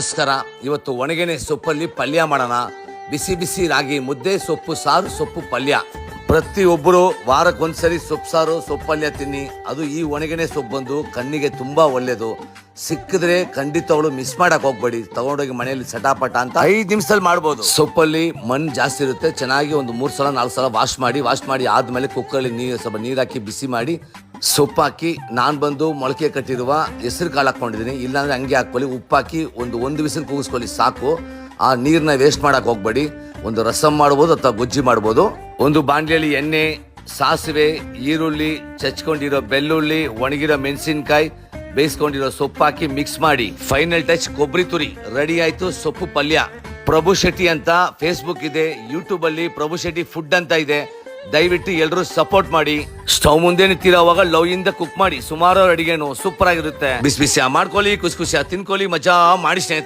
ನಮಸ್ಕಾರ. ಇವತ್ತು ಒಣಗೆಣೆ ಸೊಪ್ಪಲ್ಲಿ ಪಲ್ಯ ಮಾಡೋಣ. ಬಿಸಿ ಬಿಸಿ ರಾಗಿ ಮುದ್ದೆ, ಸೊಪ್ಪು ಸಾರು, ಸೊಪ್ಪು ಪಲ್ಯ. ಪ್ರತಿಯೊಬ್ಬರು ವಾರಕ್ಕೊಂದ್ಸರಿ ಸೊಪ್ಪು ಸಾರು, ಸೊಪ್ಪು ಪಲ್ಯ ತಿನ್ನಿ. ಅದು ಈ ಒಣಗೆಣೆ ಸೊಪ್ಪು ಬಂದು ಕಣ್ಣಿಗೆ ತುಂಬಾ ಒಳ್ಳೇದು. ಸಿಕ್ಕಿದ್ರೆ ಖಂಡಿತವಳು ಮಿಸ್ ಮಾಡಕ್ ಹೋಗ್ಬೇಡಿ. ತಗೊಂಡೋಗಿ ಮನೆಯಲ್ಲಿ ಸಟಾಪಟ ಅಂತ 5 ನಿಮಿಷದಲ್ಲಿ ಮಾಡ್ಬೋದು. ಸೊಪ್ಪಲ್ಲಿ ಮಣ್ಣು ಜಾಸ್ತಿ ಇರುತ್ತೆ. ಚೆನ್ನಾಗಿ ಒಂದು 3 ಸಲ 4 ಸಲ ವಾಶ್ ಮಾಡಿ ಆದ್ಮೇಲೆ ಕುಕ್ಕರಲ್ಲಿ ಸ್ವಲ್ಪ ನೀರು ಹಾಕಿ ಬಿಸಿ ಮಾಡಿ ಸೊಪ್ಪು ಹಾಕಿ, ನಾನು ಬಂದು ಮೊಳಕೆ ಕಟ್ಟಿರುವ ಹೆಸರು ಕಾಳು ಹಾಕೊಂಡಿದ್ದೀನಿ. ಇಲ್ಲಾಂದ್ರೆ ಹಂಗೆ ಹಾಕೊಳ್ಳಿ. ಉಪ್ಪು ಹಾಕಿ ಒಂದು ವಿಸಿಲ್ ಕೂಗಿಸ್ಕೊಳ್ಳಿ ಸಾಕು. ಆ ನೀರನ್ನ ವೇಸ್ಟ್ ಮಾಡಕ್ ಹೋಗ್ಬೇಡಿ. ಒಂದು ರಸಂ ಮಾಡ್ಬೋದು ಅಥವಾ ಗೊಜ್ಜಿ ಮಾಡ್ಬೋದು. ಒಂದು ಬಾಂಡ್ಲಿಯಲ್ಲಿ ಎಣ್ಣೆ, ಸಾಸಿವೆ, ಈರುಳ್ಳಿ, ಚಚ್ಕೊಂಡಿರೋ ಬೆಳ್ಳುಳ್ಳಿ, ಒಣಗಿರೋ ಮೆಣಸಿನ್ಕಾಯಿ, ಬೇಯಿಸ್ಕೊಂಡಿರೋ ಸೊಪ್ಪು ಹಾಕಿ ಮಿಕ್ಸ್ ಮಾಡಿ ಫೈನಲ್ ಟಚ್ ಕೊಬ್ಬರಿ ತುರಿ. ರೆಡಿ ಆಯ್ತು ಸೊಪ್ಪು ಪಲ್ಯ. ಪ್ರಭು ಶೆಟ್ಟಿ ಅಂತ ಫೇಸ್ಬುಕ್ ಇದೆ, ಯೂಟ್ಯೂಬ್ ಅಲ್ಲಿ ಪ್ರಭು ಶೆಟ್ಟಿ ಫುಡ್ ಅಂತ ಇದೆ. ದಯವಿಟ್ಟು ಎಲ್ಲರೂ ಸಪೋರ್ಟ್ ಮಾಡಿ. ಸ್ಟವ್ ಮುಂದೆ ನಿಂತಿರೋವಾಗ ಲವ್ ಇಂದ ಕುಕ್ ಮಾಡಿ. ಸುಮಾರು ಅಡಿಗೆನು ಸೂಪರ್ ಆಗಿರುತ್ತೆ. ಬಿಸಿ ಬಿಸಿ ಮಾಡ್ಕೊಳ್ಳಿ, ಖುಷಿ ಖುಷಿಯಾಗಿ ತಿನ್ಕೊಳ್ಳಿ, ಮಜಾ ಮಾಡಿ ಸ್ನೇಹಿತರೆ.